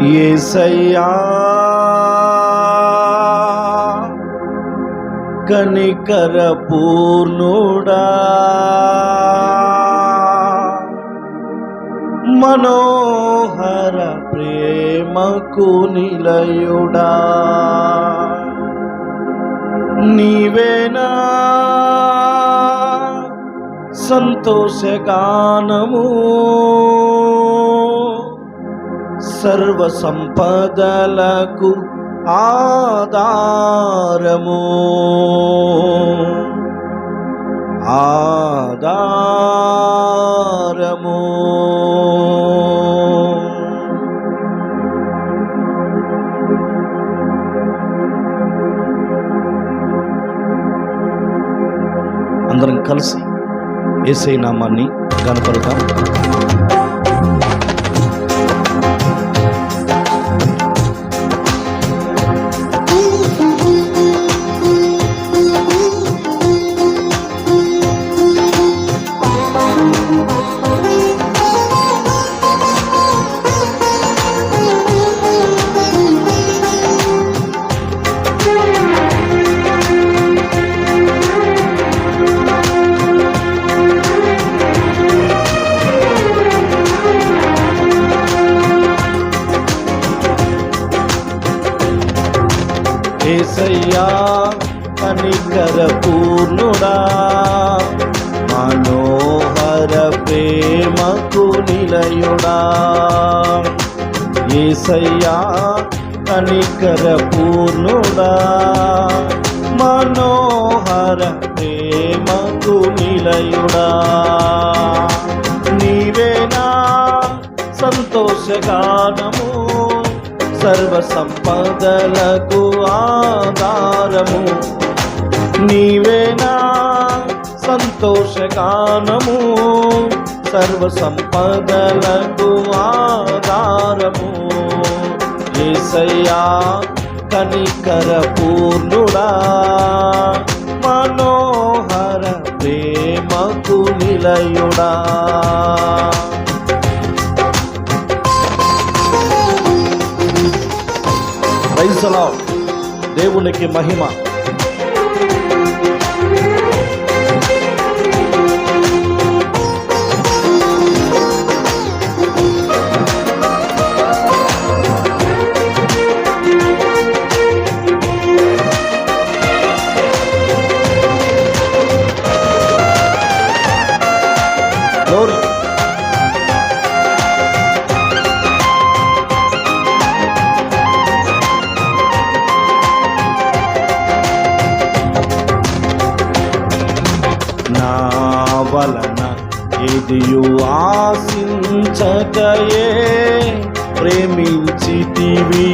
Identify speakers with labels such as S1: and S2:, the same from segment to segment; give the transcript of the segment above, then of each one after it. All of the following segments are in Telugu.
S1: యేసయ్యా కనికర పూర్ణుడా, మనోహర ప్రేమకు నిలయుడా, నీవేనా సంతోషగానము, సర్వ సంపదలకు ఆధారము, ఆధారము. అందరం కలిసి యేసయ్య నామాన్ని ఘనపరుద్దాం. యేసయ్యా కనికర పూర్ణుడా, మనోహర ప్రేమకు నిలయుడా, యేసయ్యా కనికర పూర్ణుడా, మనోహర ప్రేమకు నిలయుడా, నీవేనా సంతోషగానము, సర్వ సంపదలకు ఆధారము, నీవేనా సంతోషగానము, సర్వ సంపదలకు ఆధారము, యేసయ్యా కనికర పూర్ణుడా, మనోహర ప్రేమకు నిలయుడా. Praise the lord. దేవునికి మహిమ. గ్లోరీ. నా వలన ఎదియు ఆశించకయే ప్రేమించితివి,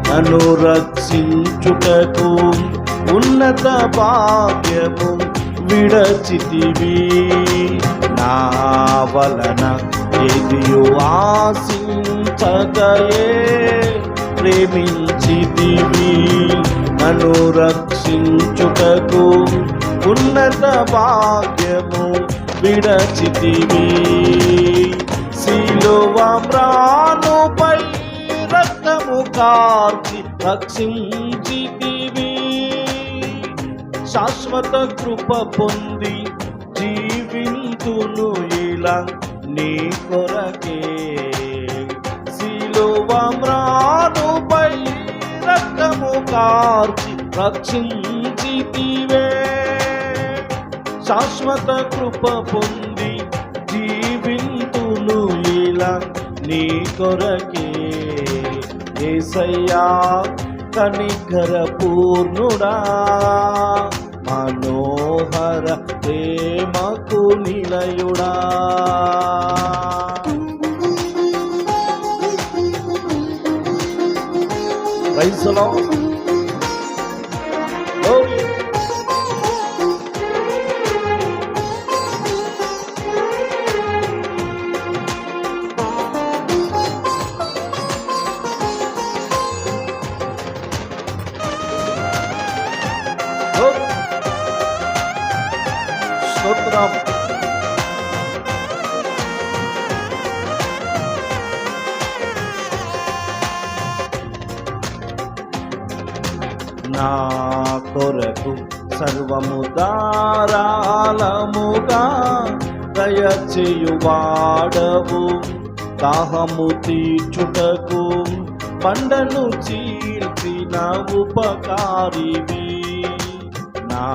S1: నన్ను రక్షించుటకు ఉన్నత భాగ్యము విడచితివి, నా వలన ఎదియు ఆశించకయే ప్రేమించితివి, నన్ను రక్షించుటకు ఉన్నత భాగ్యము విడచితివి, సిలువ మ్రానుపై రక్తము కార్చి రక్షించితివి, శాశ్వత కృప పొంది జీవింతును ఇలా నీ కొరకే, సిలువ మ్రానుపై రక్తము కార్చి రక్షించితివే, శాశ్వత కృప పొంది జీవింతును ఇలా నీ కొరకే, యేసయ్యా కనికర పూర్ణుడా, మనోహర ప్రేమకు నిలయుడా. Praise the Lord. గ్లోరీ. స్తోత్రం. నా కొరకు సర్వము ధారాళముగా దయచేయువాడవు. దాహము తీర్చుటకు పండను చీల్చిన ఉపకారివి. నా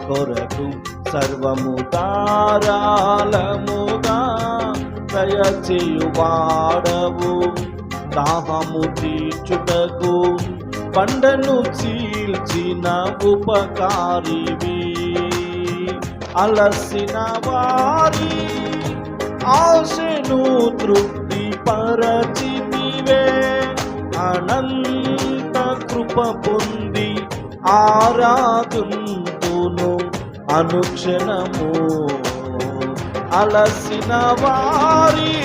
S1: కొరకు సర్వము ధారాళముగా దయచేయువాడవు. దాహము తీర్చుటకు పండను చీల్చిన ఉపకారివి. అలసిన వారి ఆశను తృప్తి పరచితివే. అనంత కృప పొంది ఆరాధుంతును అనుక్షణము. అలసిన వారి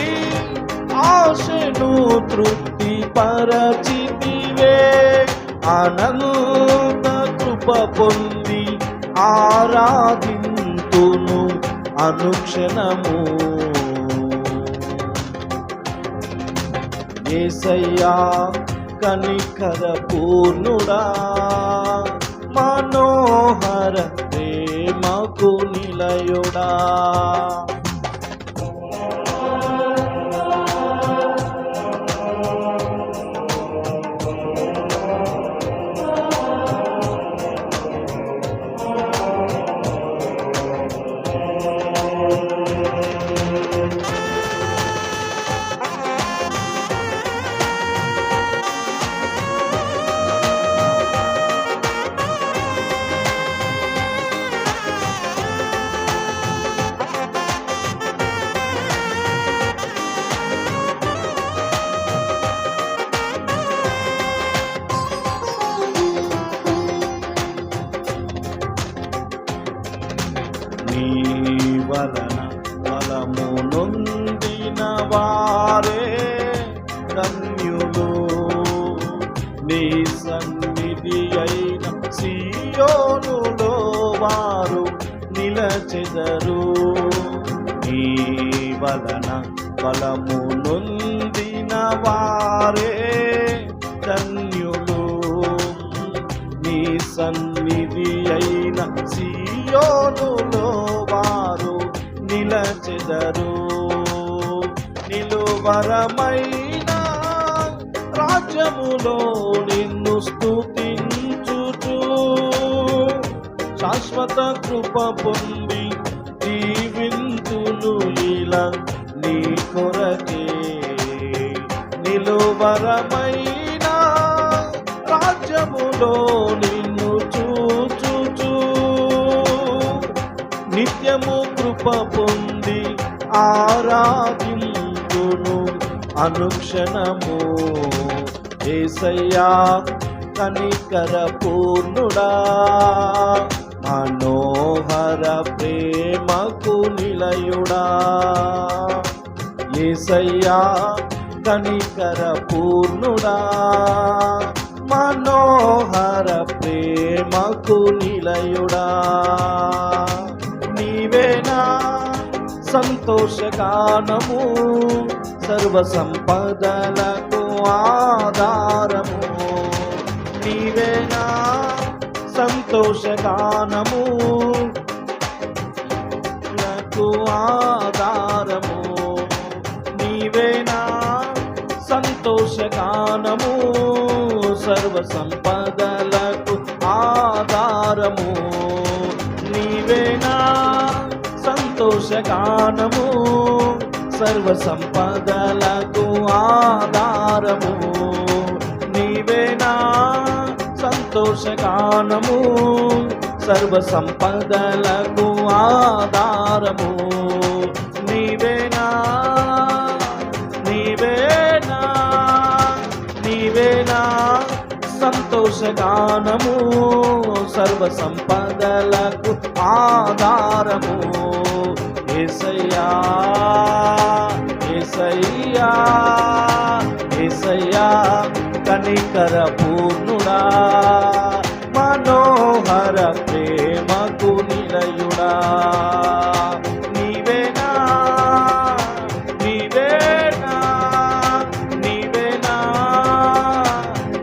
S1: ఆశను తృప్తి పరచితివే. అనంత కృప పొంది ఆరాధింతును అనుక్షణము. యేసయ్యా కనికర పూర్ణుడా, మనోహర ప్రేమకు నిలయుడా. నీ వలన బలము నొందిన వారే ధన్యులు. నీ సన్నిధి అయిన సియోనులో వారు నిలచెదరు. నీ వలన బలము నొందిన వారే ధన్యులు. నీ సన్నిధి అయిన సియోనులో వారు నిలచెదరు. నిలువరమైన రాజ్యములో నిన్ను స్తుతించుచు శాశ్వత కృప పొంది జీవింతును ఇలా నీ కొరకే. నిలువరమైన రాజ్యములో నిన్ను చూచుచు నిత్యము కృప పొంది ఆరాధింతును అనుక్షణము. యేసయ్యా కనికర పూర్ణుడా, మనోహర ప్రేమకు నిలయుడా. యేసయ్యా కనికర పూర్ణుడా, మనోహర ప్రేమకు నిలయుడా. నీవేనా సంతోషగానము, సర్వ సంపదలకు ఆధారము. నీవేనా సంతోషగానము, లకు ఆధారము. నీవేనా సంతోషగానము, సర్వ సంపదలకు ఆధారము. నీవేనా సంతోషగానము, సర్వ సంపదలకు ఆధారము. నీవేనా సంతోషగానము, సర్వ సంపదలకు ఆధారము. నీవేనా నీవేనా నీవేనా సంతోషగానము, సర్వ సంపదలకు ఆధారము. యేసయ్యా యేసయ్యా యేసయ్యా కనికర పూర్ణుడా, మనోహర ప్రేమకు నిలయుడా. నీవేనా నీవేనా నీవేనా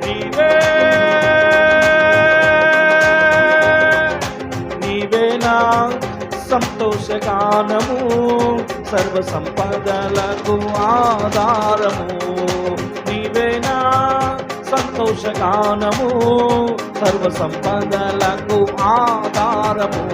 S1: నీవేనా సంతోషగానము, సర్వ సంపదలకు ఆధారము నీవేనా. సంతోషగానము, సర్వ సంపదలకు ఆధారము,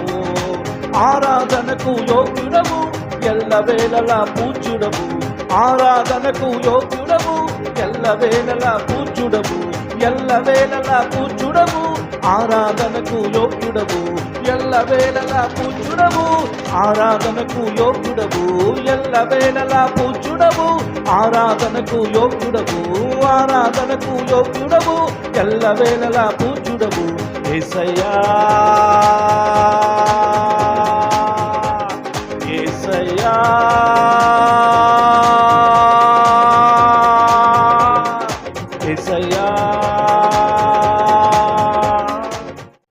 S1: ఆరాధనకు యోగ్యుడము, ఎల్లవేళలా పూజ్యుడము. ఆరాధనకు యోగ్యుడము, ఎల్లవేళలా పూజ్యుడము. ఎల్లవేళలా పూజ్యుడము, ఆరాధనకు యోగ్యుడము. ఎల్లవేళలా పూజ్యుడము, ఆరాధనకు యోగ్యుడము. ఎల్లవేళలా పూజ్యుడము, ఆరాధనకు యోగ్యుడము. ఆరాధనకు యోగ్యుడము, ఎల్లవేళలా పూజ్యుడము. యేసయ్యా యేసయ్యా యేసయ్యా